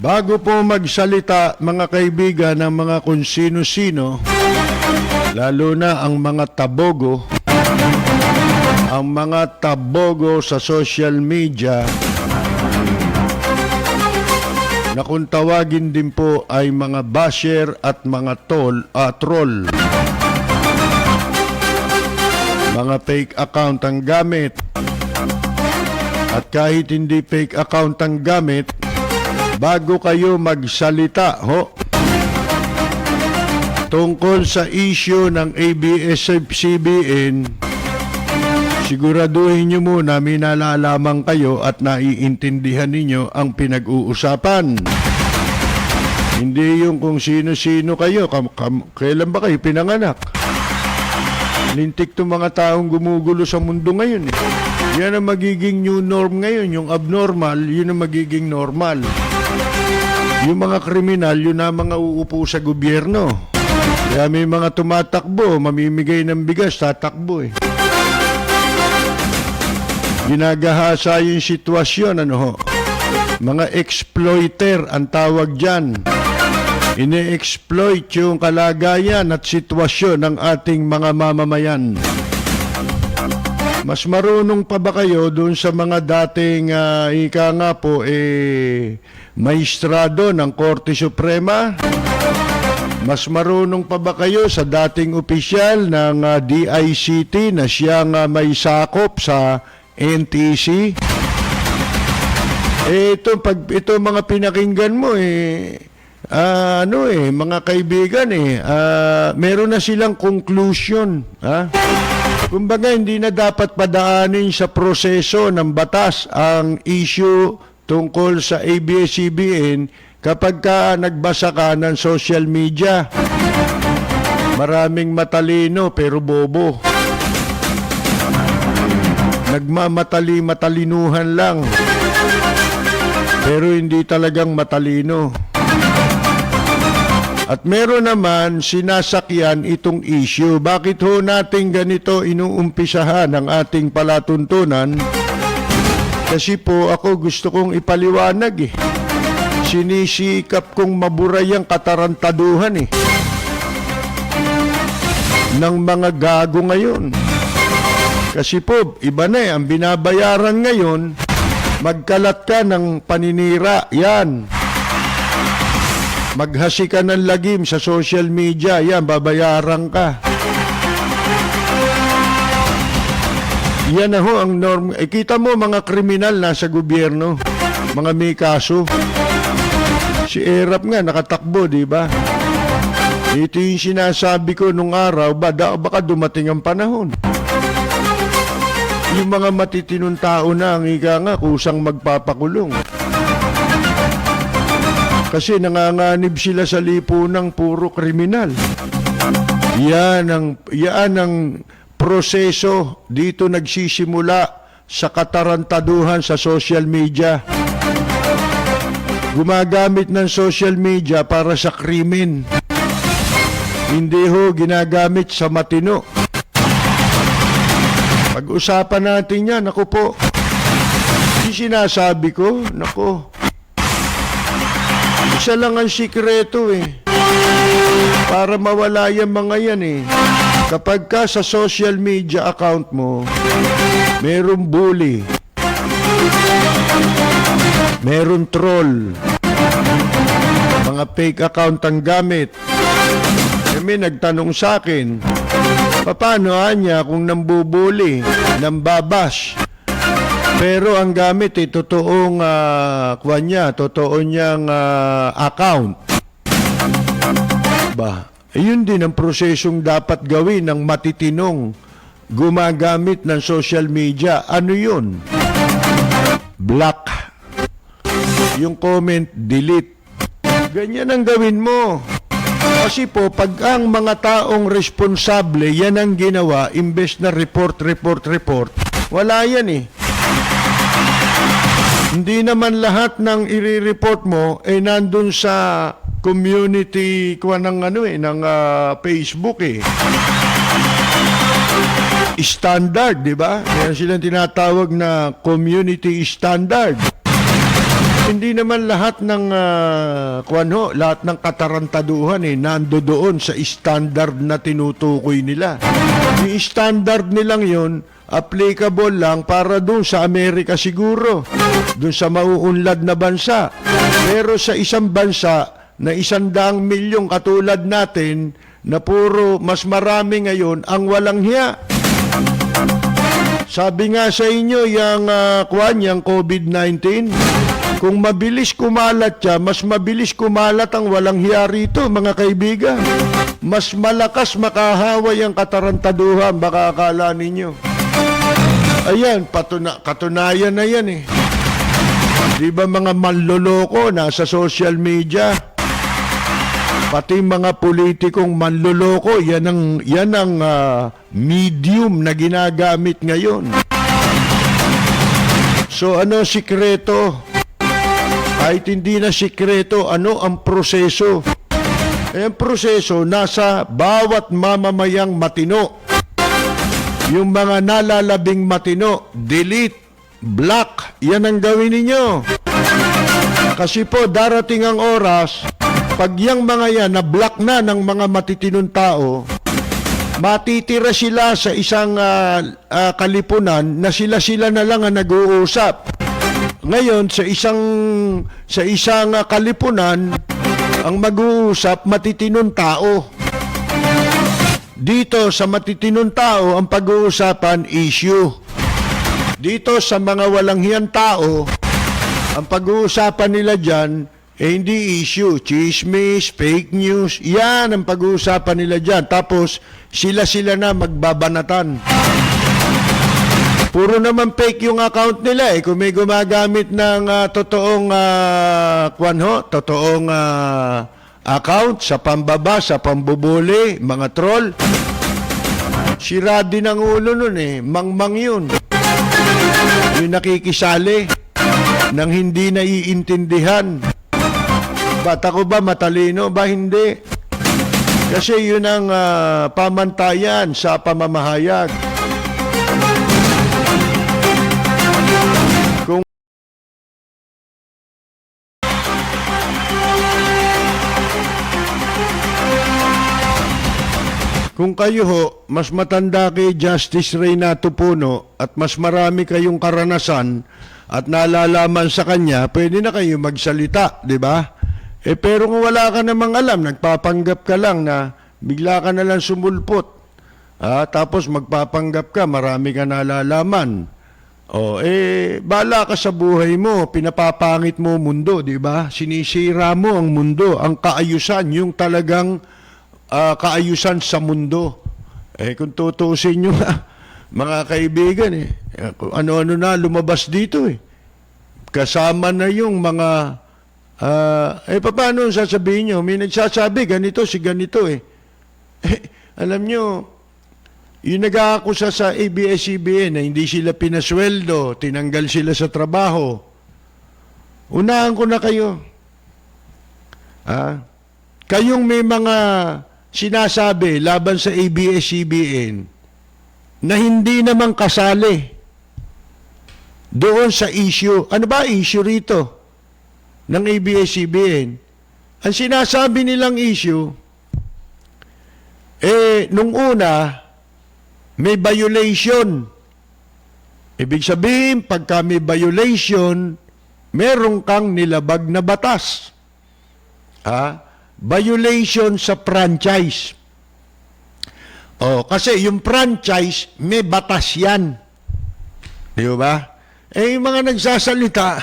Bago po magsalita mga kaibigan ng mga kung sino-sino, lalo na ang mga tabogo sa social media, na kung tawagin din po ay mga basher at mga troll. Mga fake account ang gamit. At kahit hindi fake account ang gamit, bago kayo magsalita tungkol sa issue ng ABS-CBN, siguraduhin nyo muna may nalalaman kayo at naiintindihan ninyo ang pinag-uusapan. Hindi yung kung sino-sino kayo, kailan ba kayo pinanganak? Lintik to mga taong gumugulo sa mundo ngayon eh. Yan ang magiging new norm ngayon. Yung abnormal, yun ang magiging normal. Yung mga kriminal, yun na mga uupo sa gobyerno. Kaya may mga tumatakbo, mamimigay ng bigas, tatakbo eh. Ginagahasa yung sitwasyon, Mga exploiter ang tawag dyan. Ine-exploit yung kalagayan at sitwasyon ng ating mga mamamayan. Mas marunong pa ba kayo doon sa mga dating maestrado ng Korte Suprema? Mas marunong pa ba kayo sa dating opisyal ng DICT na siyang may sakop sa NTC? Ito mga pinakinggan mo mga kaibigan meron na silang conclusion, Kumbaga, hindi na dapat padaanin sa proseso ng batas ang issue tungkol sa ABS-CBN kapag nagbasa ka ng social media. Maraming matalino pero bobo. Matalinuhan lang. Pero hindi talagang matalino. At meron naman sinasakyan itong issue. Bakit ho natin ganito inuumpisahan ang ating palatuntunan? Kasi po ako gusto kong ipaliwanag Sinisikap kong maburay ang katarantaduhan ng mga gago ngayon. Kasi po, iba na ang binabayaran ngayon, magkalat ka ng paninira, yan. Maghasi ka ng lagim sa social media, yan, babayaran ka. Yan na ho ang norm. Kita mo mga kriminal nasa gobyerno, mga may kaso. Si Erap nga nakatakbo, di ba? Ito yung sinasabi ko nung araw, baka dumating ang panahon. Yung mga matitinong tao na ang kusang magpapakulong. Kasi nanganganib sila sa lipunang puro kriminal. Yan ang proseso dito nagsisimula sa katarantaduhan sa social media. Gumagamit ng social media para sa krimen. Hindi ho ginagamit sa matino. Pag-usapan natin yan, ako po. Yung sinasabi ko, isa lang ang sikreto para mawala yung mga yan Kapag ka sa social media account mo, merong bully, meron troll, mga fake account ang gamit. May nagtanong sa akin, paano niya kung nambubuli, nambabash? Pero ang gamit totoong totoo niyang account. Yun din ang prosesong dapat gawin ng matitinong gumagamit ng social media. Ano yun? Block. Yung comment, delete. Ganyan ang gawin mo. Kasi po, pag ang mga taong responsable, yan ang ginawa, imbes na report, wala yan Hindi naman lahat ng i-report mo nandun sa community ng Facebook standard, di ba? Meron silang tinatawag na community standard. Hindi naman lahat ng lahat ng katarantaduhan nandoon sa standard na tinutukoy nila. Yung standard nilang yon applicable lang para doon sa Amerika siguro, doon sa mauunlad na bansa. Pero sa isang bansa na 100 milyong katulad natin, na puro mas marami ngayon ang walang hiya. Sabi nga sa inyo, yung COVID-19, kung mabilis kumalat siya, mas mabilis kumalat ang walang hiya rito, mga kaibigan. Mas malakas makahaway ang katarantaduhan, baka akala ninyo. Ayan, katunayan na yan eh. Di ba mga manloloko nasa social media? Pati mga politikong manloloko, yan ang medium na ginagamit ngayon. So ano sikreto? Kahit hindi na sikreto, ano ang proseso? Ang proseso nasa bawat mamamayang matino. Yung mga nalalabing matino, delete, block, yan ang gawin ninyo. Kasi po darating ang oras, pag yung mga yan na-block na ng mga matitinong tao, matitira sila sa isang kalipunan na sila na lang ang nag-uusap. Ngayon, sa isang kalipunan, ang mag-uusap matitinong tao. Dito sa matitinong tao, ang pag-uusapan issue. Dito sa mga walang hiyang tao, ang pag-uusapan nila dyan, hindi issue, chismis, fake news, yan ang pag-uusapan nila dyan. Tapos, sila na magbabanatan. Puro naman fake yung account nila eh. Kung may gumagamit ng totoong account sa pambaba, sa pambubuli, mga troll, sira din ang ulo nun eh. Mangmang yun. Yung nakikisali nang hindi naiintindihan. Bata ko ba matalino ba? Hindi. Kasi yun ang pamantayan sa pamamahayag. Kung kayo ho, mas matanda kay Justice Reynato Puno at mas marami kayong karanasan at nalalaman sa kanya, pwede na kayo magsalita, di ba? Pero kung wala ka namang alam, nagpapanggap ka lang na bigla ka na lang sumulpot. Tapos magpapanggap ka, marami ka nalalaman. Bala ka sa buhay mo, pinapapangit mo mundo, di ba? Sinisira mo ang mundo, ang kaayusan, yung talagang kaayusan sa mundo. Kung tutuusin nyo mga kaibigan, kung ano-ano na lumabas dito kasama na yung mga paano sasabihin nyo? May nagsasabi, ganito si ganito alam nyo, yung nag-aakusa sa ABS-CBN na hindi sila pinasweldo, tinanggal sila sa trabaho, unahan ko na kayo. Kayong may mga sinasabi laban sa ABS-CBN na hindi naman kasali doon sa issue. Ano ba issue rito ng ABS-CBN? Ang sinasabi nilang issue, nung una, may violation. Ibig sabihin, pagka may violation, meron kang nilabag na batas. Violation sa franchise. Kasi yung franchise, may batas yan. Di ba? Yung mga nagsasalita,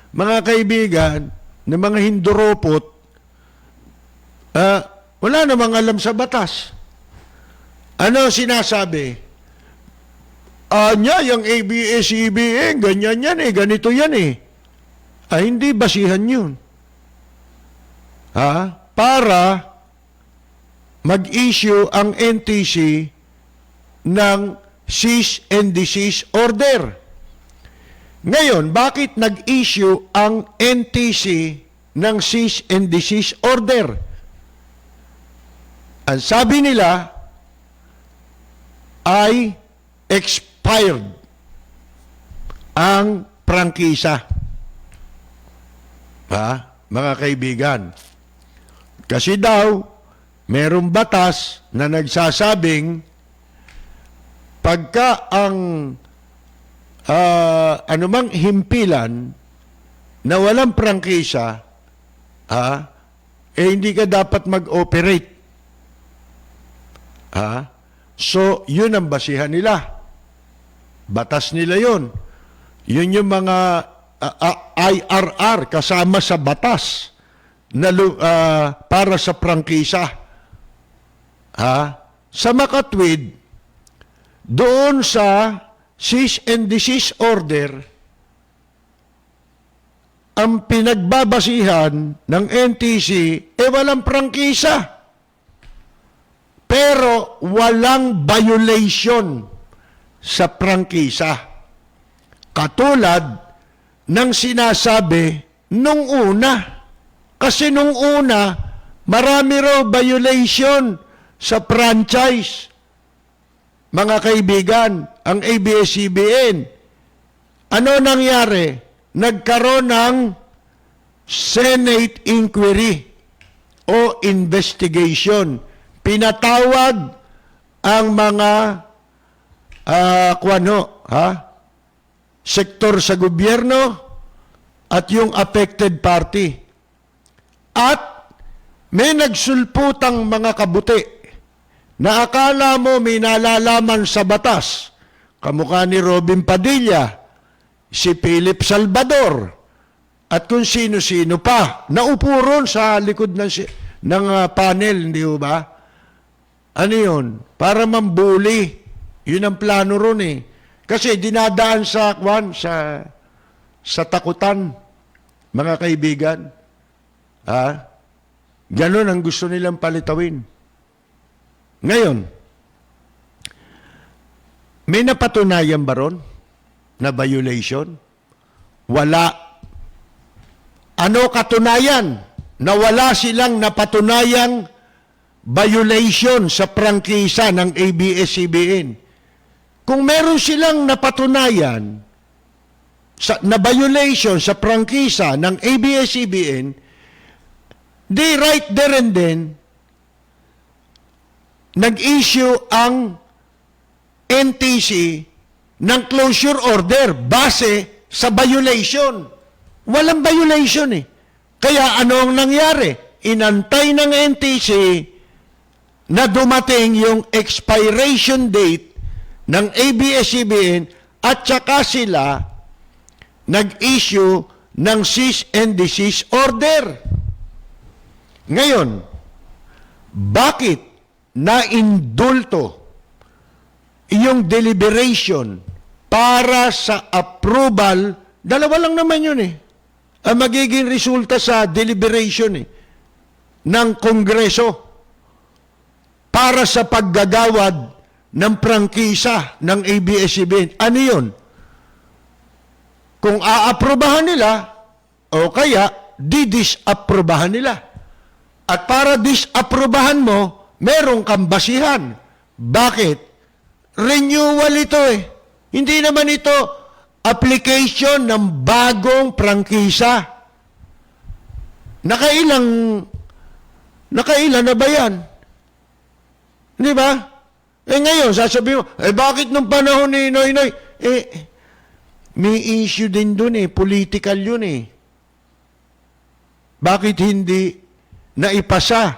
mga kaibigan, na mga hinduropot, wala namang alam sa batas. Ano sinasabi? Yung ABS-CBN, ganyan yan ganito yan hindi basihan yun. Para mag-issue ang NTC ng cease and desist order. Ngayon, bakit nag-issue ang NTC ng cease and desist order? Ang sabi nila ay expired ang prangkisa. Ha? Mga kaibigan. Kasi daw, merong batas na nagsasabing pagka ang anumang himpilan na walang prangkisa, hindi ka dapat mag-operate. So, yun ang basihan nila. Batas nila yun. Yun yung mga IRR kasama sa batas na para sa prangkisa. Sa makatwid, doon sa cease and desist order, ang pinagbabasihan ng NTC, walang prangkisa. Pero walang violation sa prangkisa. Katulad ng sinasabi nung una. Kasi nung una, marami raw violation sa franchise. Mga kaibigan, ang ABS-CBN, ano nangyari? Nagkaroon ng Senate inquiry o investigation. Pinatawag ang mga sektor sa gobyerno at yung affected party. At may nagsulputang mga kabuti na akala mo may nalalaman sa batas. Kamukha ni Robin Padilla, si Philip Salvador, at kung sino-sino pa. Naupo ron sa likod ng panel, hindi ba? Ano yun? Para mambuli. Yun ang plano ron eh. Kasi dinadaan sa takutan, mga kaibigan. Ganon ang gusto nilang palitawin. Ngayon, may napatunayan ba ron na violation? Wala. Ano katunayan? Na wala silang napatunayang violation sa prangkisa ng ABS-CBN. Kung meron silang napatunayan na violation sa prangkisa ng ABS-CBN, di right there and then, nag-issue ang NTC ng closure order base sa violation. Walang violation eh. Kaya ano ang nangyari? Inantay ng NTC na dumating yung expiration date ng ABS-CBN at saka sila nag-issue ng cease and desist order. Ngayon, bakit naindulto yung deliberation para sa approval? Dalawa lang naman yun eh. Ang magiging resulta sa deliberation ng Kongreso para sa paggagawad ng prangkisa ng ABS-CBN. Ano yun? Kung aaprobahan nila, o kaya didisapprobahan nila. At para disapprobahan mo, meron kang basihan. Bakit? Renewal ito eh. Hindi naman ito application ng bagong prangkisa. Nakailan na ba yan? Di ba? Ngayon, sasabihin mo, bakit nung panahon ni Noynoy? May issue din dun political yun Bakit hindi naipasa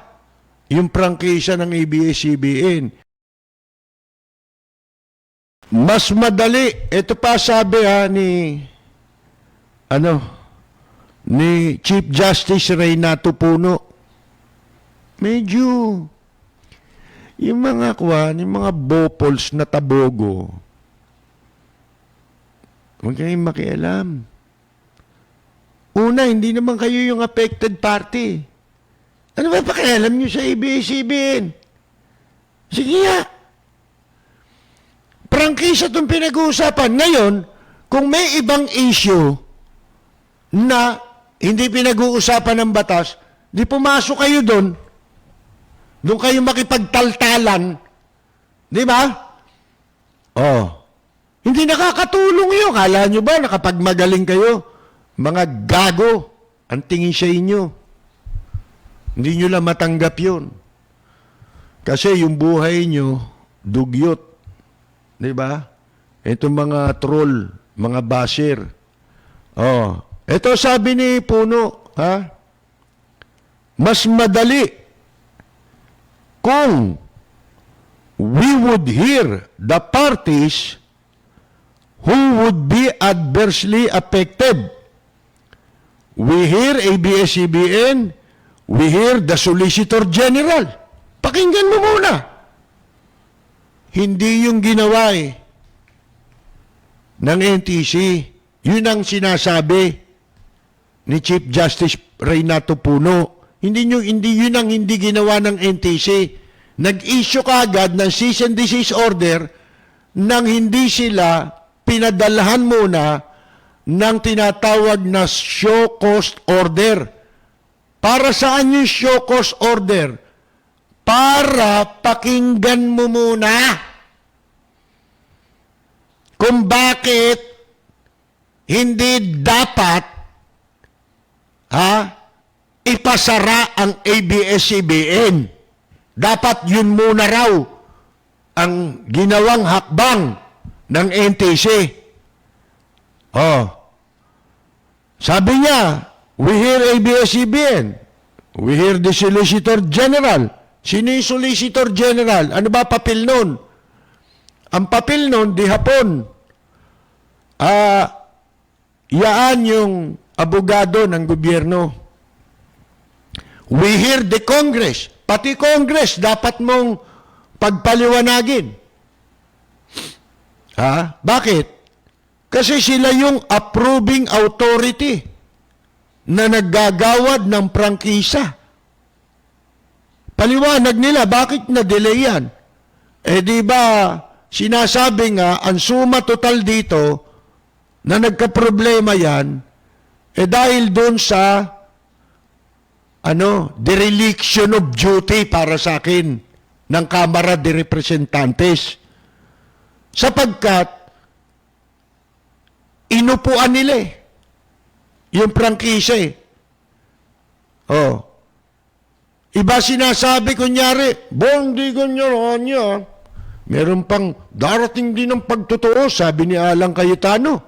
yung prangkisa ng ABS-CBN? Mas madali. Ito pa sabi ni Chief Justice Reynato Puno. Medyo yung mga bopols na tabogo, huwag kayong makialam. Una, hindi naman kayo yung affected party. Ano ba pakialam nyo sa ABS-CBN? Sige nga. Prangkisa itong pinag-uusapan. Ngayon, kung may ibang issue na hindi pinag-uusapan ng batas, di pumasok kayo doon. Doon kayo makipagtaltalan. Di ba? Hindi nakakatulong yun. Kala nyo ba nakapag magaling kayo? Mga gago. ang tingin sa inyo. Hindi nyo lang matanggap yun. Kasi yung buhay nyo, dugyot. Di ba? Itong mga troll, mga basher. Oh, ito sabi ni Puno, ha? Mas madali kung we would hear the parties who would be adversely affected. We hear ABS-CBN, we hear the Solicitor General. Pakinggan mo muna. Hindi yung ginawa ng NTC. Yun ang sinasabi ni Chief Justice Reynato Puno. Hindi yun ang hindi ginawa ng NTC. Nag-issue kaagad ng cease and desist order nang hindi sila pinadalahan muna ng tinatawag na show cause order. Para saan yung show cause order? Para pakinggan mo muna kung bakit hindi dapat ipasara ang ABS-CBN. Dapat yun muna raw ang ginawang hakbang ng NTC. Sabi niya, we hear ABS-CBN, we hear the Solicitor General. Sino yung Solicitor General? Ano ba papel nun? Ang papel nun, di hapon. Yaan yung abogado ng gobyerno. We hear the Congress. Pati Congress, dapat mong pagpaliwanagin. Bakit? Kasi sila yung approving authority na naggagawad ng prangkisa. Paliwanag nila, bakit na-delay yan? Di ba, sinasabi nga, ang suma total dito, na nagka-problema yan, dahil doon sa, dereliction of duty para sa akin, ng Kamara de Representantes. Sapagkat, inupuan nila yung prangkisa Iba sinasabi, kunyari, di ganyan niya. Meron pang darating din ng pagtotoo, sabi ni Alang Cayetano.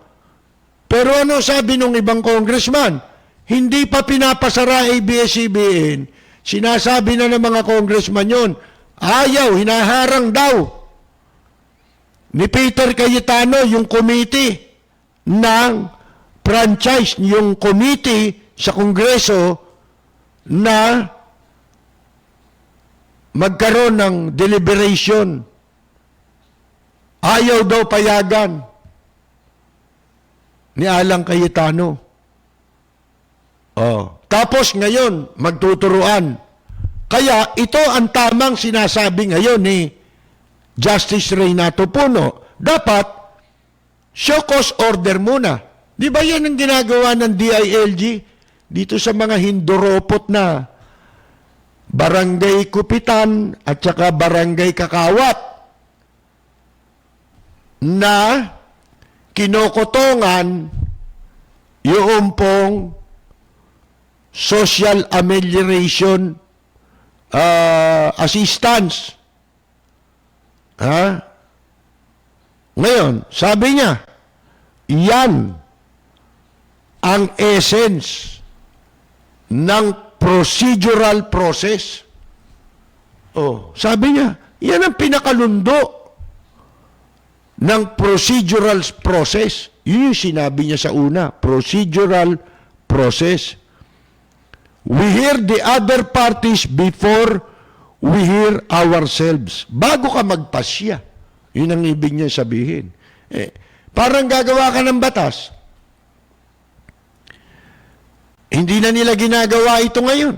Pero ano sabi nung ibang congressman? Hindi pa pinapasara ABS-CBN. Sinasabi na ng mga congressman yun. Ayaw, hinaharang daw. Ni Peter Cayetano, yung committee ng franchise, yung committee sa Kongreso na magkaroon ng deliberation. Ayaw daw payagan ni Alang Cayetano. Tapos ngayon, magtuturuan. Kaya ito ang tamang sinasabi ngayon ni Justice Reynato Puno. Dapat, show cause order muna. Di ba yan ang ginagawa ng DILG dito sa mga hinduropot na Barangay Kupitan at saka Barangay Kakawat na kinokotongan yung pong social amelioration assistance. Ngayon, sabi niya, yan ang essence ng procedural process. Sabi niya, yan ang pinakalundo ng procedural process. Yun yung sinabi niya sa una, procedural process. We hear the other parties before we hear ourselves. Bago ka magpasya. Yun ang ibig niya sabihin. Parang gagawa ka ng batas. Hindi na nila ginagawa ito ngayon.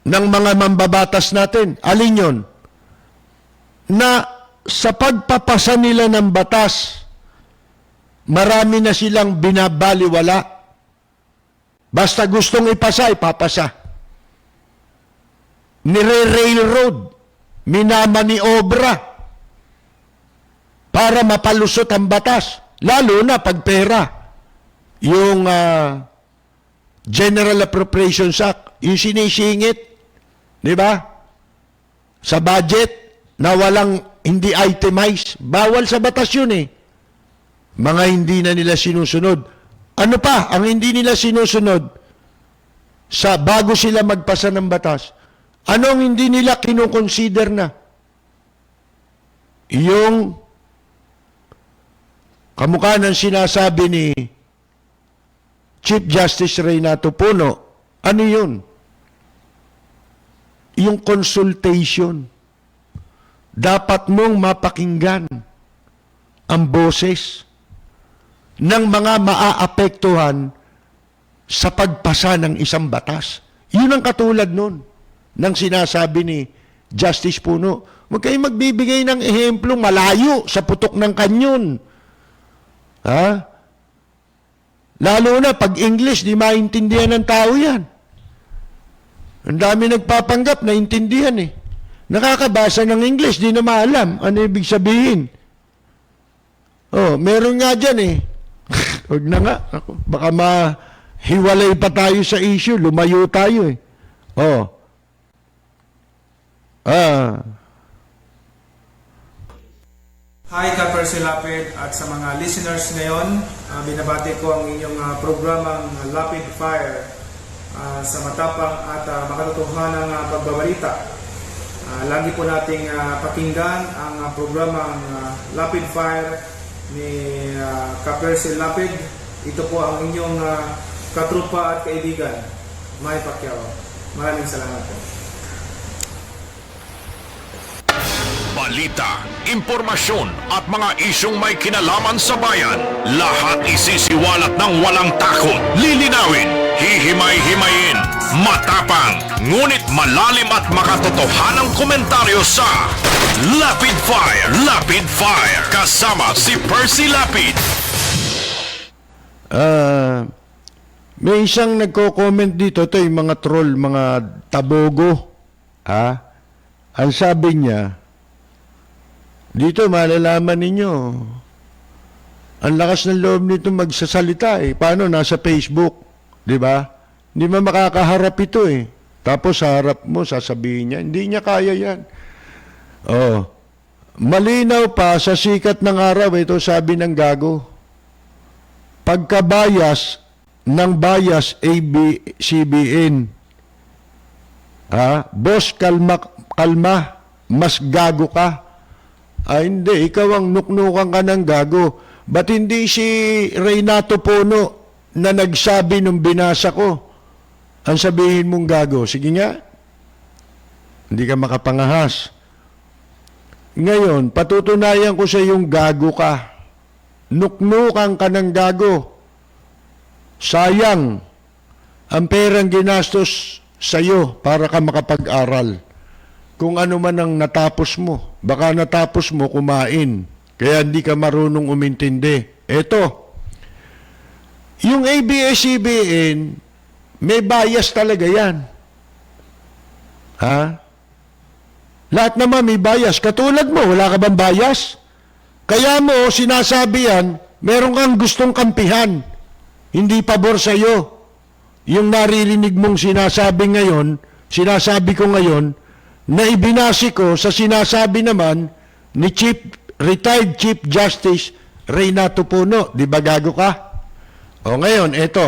Ng mga mambabatas natin. Alin yun? Na sa pagpapasa nila ng batas, marami na silang binabaliwala. Basta gustong ipasa, ipapasa. Nire-railroad, minamaniobra para mapalusot ang batas. Lalo na pag pera. yung General Appropriations Act, yung sinisingit, di ba? Sa budget na walang hindi itemized. Bawal sa batas yun eh. Mga hindi na nila sinusunod. Ano pa ang hindi nila sinusunod sa bago sila magpasa ng batas? Ano ang hindi nila kinukonsider na? Yung kamukha ng sinasabi ni Chief Justice Renato Puno, ano yun? Yung consultation. Dapat mong mapakinggan ang boses ng mga maaapektuhan sa pagpasa ng isang batas. Yun ang katulad nun ng sinasabi ni Justice Puno. Huwag kayong magbibigay ng ehemplo malayo sa putok ng kanyon. Ha? Lalo na pag English, di maintindihan ng tao yan. Ang dami nagpapanggap na intindihan eh. Nakakabasa ng English, di na maalam ano ibig sabihin. Oh, meron nga dyan eh. Huwag na nga. Baka mahiwalay pa tayo sa issue, lumayo tayo eh. Oh. Hi, Ka-Percy Lapid at sa mga listeners ngayon, binabati ko ang inyong programang Lapid Fire sa matapang at makatotohanang pagbabalita. Lagi po nating pakinggan ang programang Lapid Fire ni Ka-Percy Lapid. Ito po ang inyong katrupa at kaibigan, May Pacquiao. Maraming salamat po. Balita, impormasyon at mga isyong may kinalaman sa bayan. Lahat isisiwalat ng walang takot. Lilinawin, hihimay-himayin, matapang, ngunit malalim at makatotohanang komentaryo sa Lapid Fire. Lapid Fire. Kasama si Percy Lapid. May isang nagko-comment dito, ito yung mga troll, mga tabogo. Ang sabi niya, dito malalaman ninyo, ang lakas ng loob nito magsasalita eh. Paano? Nasa Facebook, di ba? Hindi mo makakaharap ito eh. Tapos sa harap mo, sasabihin niya, hindi niya kaya yan. Oh. Malinaw pa sa sikat ng araw, ito sabi ng gago. Pagkabayas ng bias ABCBN. Boss, kalma, mas gago ka. Hindi, ikaw ang nuknukan ka ng gago. Ba't hindi si Renato Puno na nagsabi nung binasa ko, ang sabihin mong gago? Sige nga, hindi ka makapangahas. Ngayon, patutunayan ko sa yung gago ka. Nuknukan ka ng gago. Sayang ang perang ginastos sa'yo para ka makapag-aral. Kung ano man ang natapos mo, baka natapos mo kumain, kaya hindi ka marunong umintindi. Eto, yung ABS-CBN, may bias talaga yan. Lahat naman may bias. Katulad mo, wala ka bang bias? Kaya mo, sinasabi yan, meron kang gustong kampihan. Hindi pabor sa'yo. Yung naririnig mong sinasabi ko ngayon, na ibinasi ko sa sinasabi naman ni retired Chief Justice Renato Puno. Di ba gago ka? O ngayon, eto.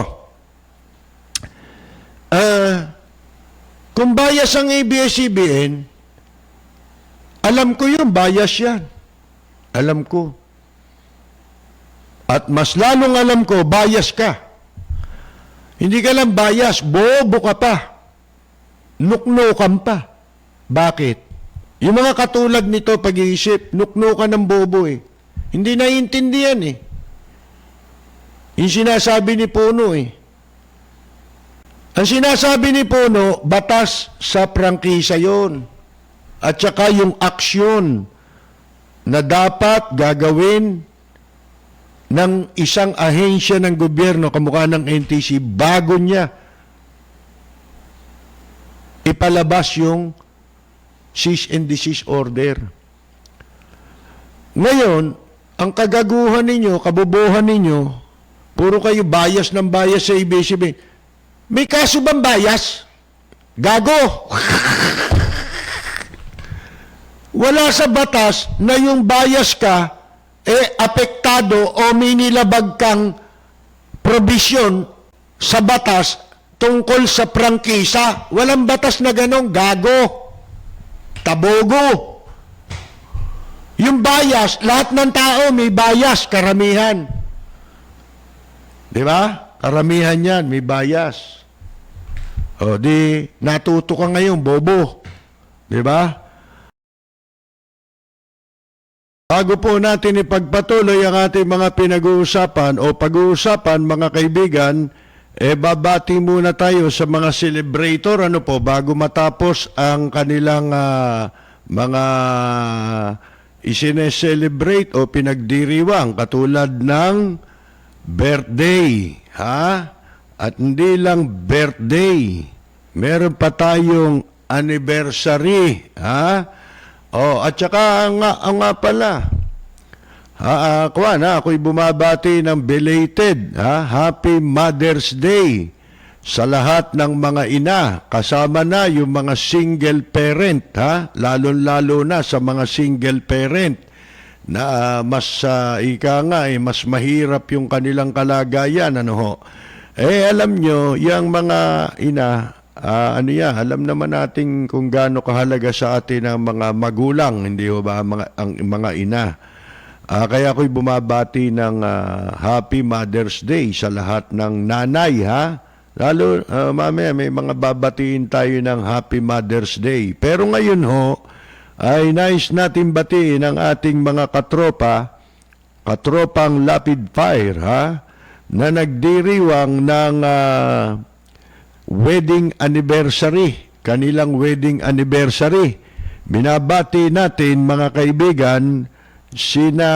Kung bias ang ABS-CBN, alam ko yung bias yan. Alam ko. At mas lalong alam ko, bias ka. Hindi ka lang bias, bobo ka pa. Nuknukan pa. Bakit? Yung mga katulad nito pag-iisip, nuknukan ng bobo eh. Hindi naiintindihan eh. Yung sinasabi ni Puno eh. Ang sinasabi ni Puno, batas sa prangkisa yon. At saka yung aksyon na dapat gagawin ng isang ahensya ng gobyerno, kamukha ng NTC, bago niya ipalabas yung cease and desist order. Ngayon, ang kagaguhan ninyo, kabobohan ninyo, Puro kayo bias ng bias sa ABS-CBN. May kaso bang bias? Gago! Wala sa batas na yung bias ka, apektado o may nilabag kang probisyon sa batas tungkol sa prangkisa. Walang batas na ganong gago. Tabogo. Yung bias, lahat ng tao may bias, karamihan. Di ba? Karamihan yan, may bias. O di, natuto ka ngayon, bobo. Di ba? Bago po natin ipagpatuloy ang ating mga pinag-uusapan o pag-uusapan, mga kaibigan, babati muna tayo sa mga celebrator, ano po, bago matapos ang kanilang mga isine-celebrate o pinagdiriwang, katulad ng birthday, ha? At hindi lang birthday, meron pa tayong anniversary, ha? Oh, at saka nga pala, ako'y bumabati ng belated, Happy Mother's Day sa lahat ng mga ina, kasama na yung mga single parent, lalo-lalo na sa mga single parent na mas mas mahirap yung kanilang kalagayan, ano ho. Alam nyo, yung mga ina, alam naman natin kung gaano kahalaga sa atin ang mga magulang, hindi ho ba, ang mga ina. Kaya ako'y bumabati ng Happy Mother's Day sa lahat ng nanay, ha? Lalo, mamaya may mga babatiin tayo ng Happy Mother's Day. Pero ngayon ho, ay nais natin batiin ang ating mga katropang Lapid Fire, ha? Na nagdiriwang ng wedding anniversary, kanilang wedding anniversary. Binabati natin, mga kaibigan, sina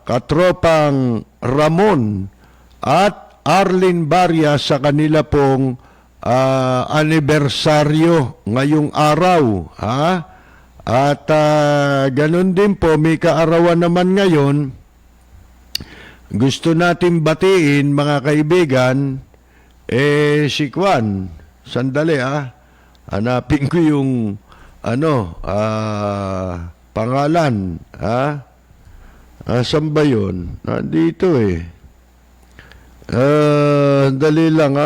katropang Ramon at Arlene Barria sa kanila pong anibersaryo ngayong araw, ha? At ganun din po, may kaarawan naman ngayon. Gusto natin batiin, mga kaibigan, si Kwan, sandali hanapin ko yung pangalan, saan ba yun? Dito dali lang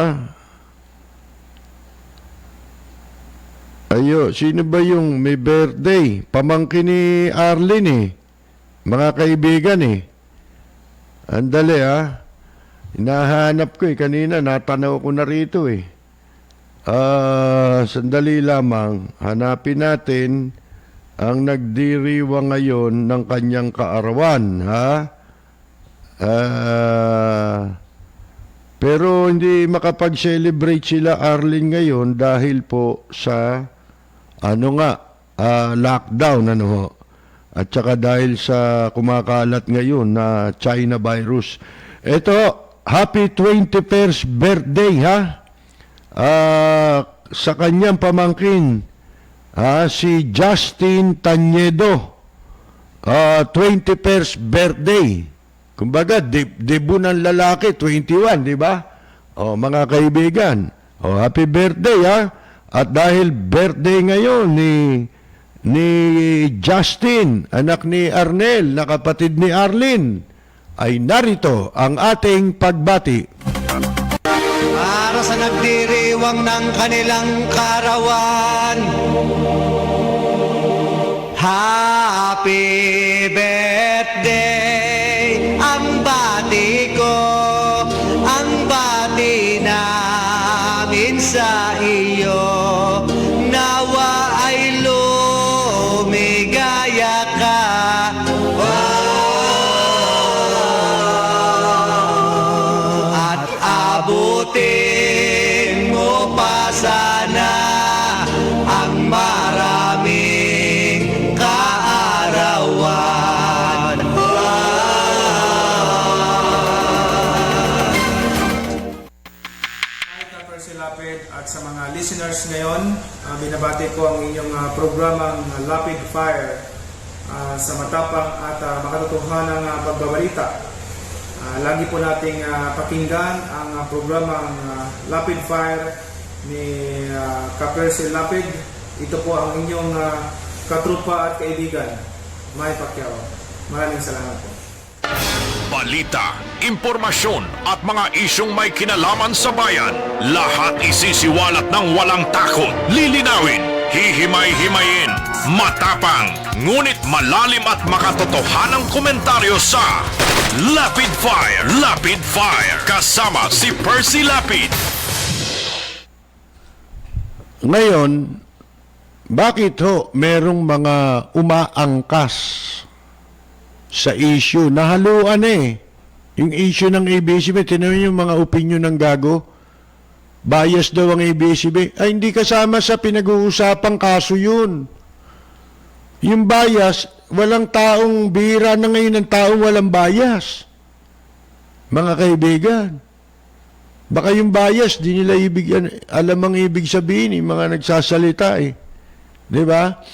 Ayo, sino ba yung may birthday? Pamangkin ni Arlene mga kaibigan Andali hinahanap ko kanina natanaw ko na rito sandali lamang, hanapin natin ang nagdiriwang ngayon ng kanyang kaarawan, pero hindi makapag-celebrate sila, Arlene, ngayon dahil po sa lockdown, at saka dahil sa kumakalat ngayon na China virus. Ito, happy 21st birthday, sa kanyang pamangkin, si Justin Tanyedo, 21st birthday. Kumbaga, debut ng lalaki, 21, di ba? Mga kaibigan, happy birthday, At dahil birthday ngayon ni Justin, anak ni Arnel, na kapatid ni Arlene, ay narito ang ating pagbati. Para sa nagdiriwang ng kanilang karawan, happy birthday ang bati ko, ang bati namin sa iyo. Nawa ay lumigaya ka, at abutin mo pa sana ang maraming kaarawan. Hi, Kapersi Lapid at sa mga listeners ngayon, binabati ko ang inyong programang Lapid Fire sa matapang at makatotohanang pagbabalita. lagi po nating pakinggan ang programang Lapid Fire ni Ka-Percy Lapid. Ito po ang inyong katrupa at kaibigan, Mike Pacquiao. Maraming salamat po. Balita, impormasyon at mga isyong may kinalaman sa bayan. Lahat isisiwalat ng walang takot. Lilinawin, hihimay-himayin, matapang, ngunit malalim at makatotohanang komentaryo sa Lapid Fire, Lapid Fire. Kasama si Percy Lapid. Ngayon, bakit ho merong mga umaangkas sa issue? Nahaluan yung issue ng ABS-CBN. Tinawin yung mga opinion ng gago. Bias daw ang ABS-CBN. Ay, hindi kasama sa pinag-uusapang kaso yun. Yung bias, walang taong bihira na ngayon ng taong walang bias. Mga kaibigan. Baka yung bias, di nila alam ang ibig sabihin, mga nagsasalita Di ba?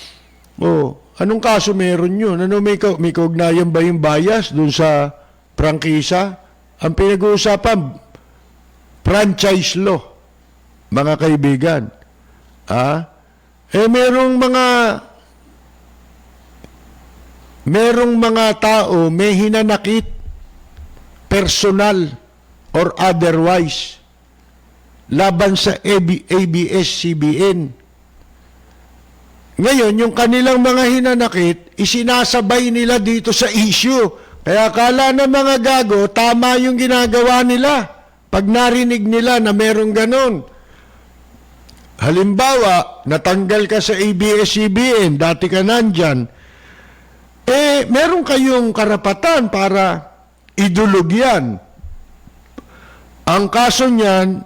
Anong kaso meron yun? May kaugnayan ba yung bias dun sa prangkisa? Ang pinag-uusapan, franchise law, mga kaibigan. Merong mga tao may hinanakit, personal or otherwise, laban sa ABS-CBN. Ngayon, yung kanilang mga hinanakit, isinasabay nila dito sa issue. Kaya akala ng mga gago, tama yung ginagawa nila pag narinig nila na merong ganon. Halimbawa, natanggal ka sa ABS-CBN, dati ka nandyan, meron kayong karapatan para idulog yan. Ang kaso niyan,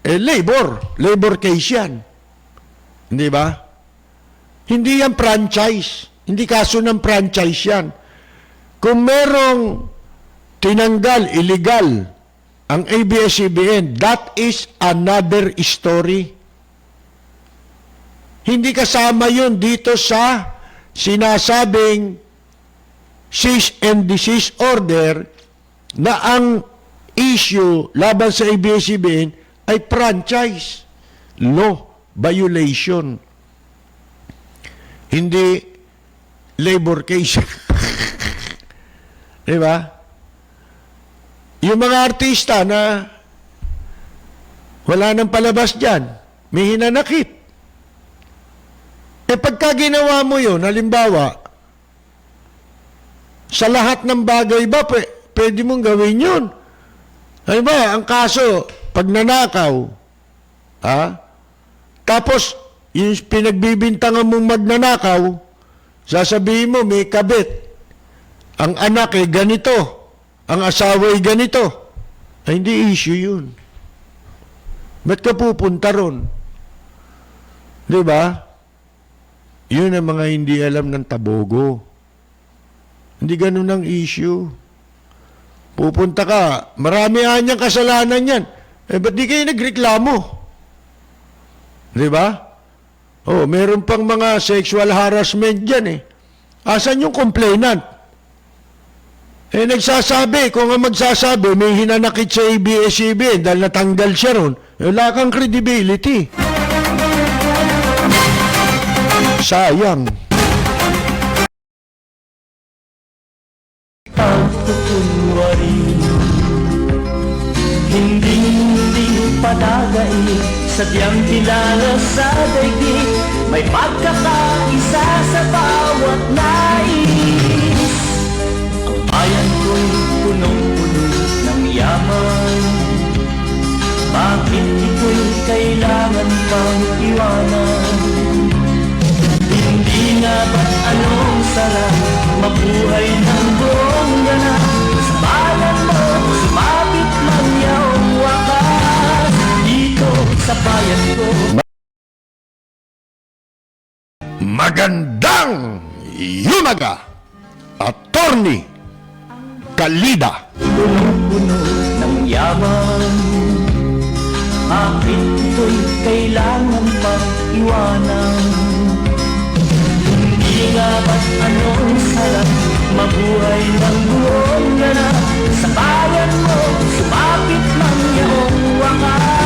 labor case yan. Hindi ba? Hindi yan franchise. Hindi kaso ng franchise yan. Kung merong tinanggal, illegal, ang ABS-CBN, that is another story. Hindi kasama yun dito sa sinasabing cease and desist order na ang issue laban sa ABS-CBN ay franchise law violation. Hindi labor case. Diba? Yung mga artista na wala nang palabas dyan, may hinanakit. Pagka ginawa mo yun, halimbawa, sa lahat ng bagay ba, pwede mong gawin yun. Halimbawa, ang kaso, pag nanakaw, tapos, yung pinagbibintangan mong magnanakaw, sasabihin mo, may kabit. Ang anak ganito. Ang asawa ganito. Ay, hindi issue yun. Ba't ka pupunta ron? Diba? Yun ang mga hindi alam ng tabogo. Hindi ganun ang issue. Pupunta ka, marami anyang kasalanan yan. Ba't di kayo nagreklamo? Diba? Meron pang mga sexual harassment dyan Asan yung complainant? Nagsasabi, kung ang magsasabi, may hinanakit sa ABS-CBN dahil natanggal siya ron, wala kang credibility. Sayang. Pagtutunwari, hindi padagay, sadyang kilala sa daigdig, may pagkakaisa sa bawat nais. Ang bayan ko'y punong-puno ng yaman, bakit ito'y kailangan pang iwanan? Hindi nga ba't anong sarap mabuhay ng buong ganap? Sa balan mo, sumabit lang yung wakas dito sa bayan ko. Magandang yumaga, Attorney Kalida. Punong-puno ng yaman, bakit ito'y kailangan pang iwanan? Hindi nga ba't anong sarap mabuhay ng buong ganap. Sa bayan mo, sumapit lang iyong wakas.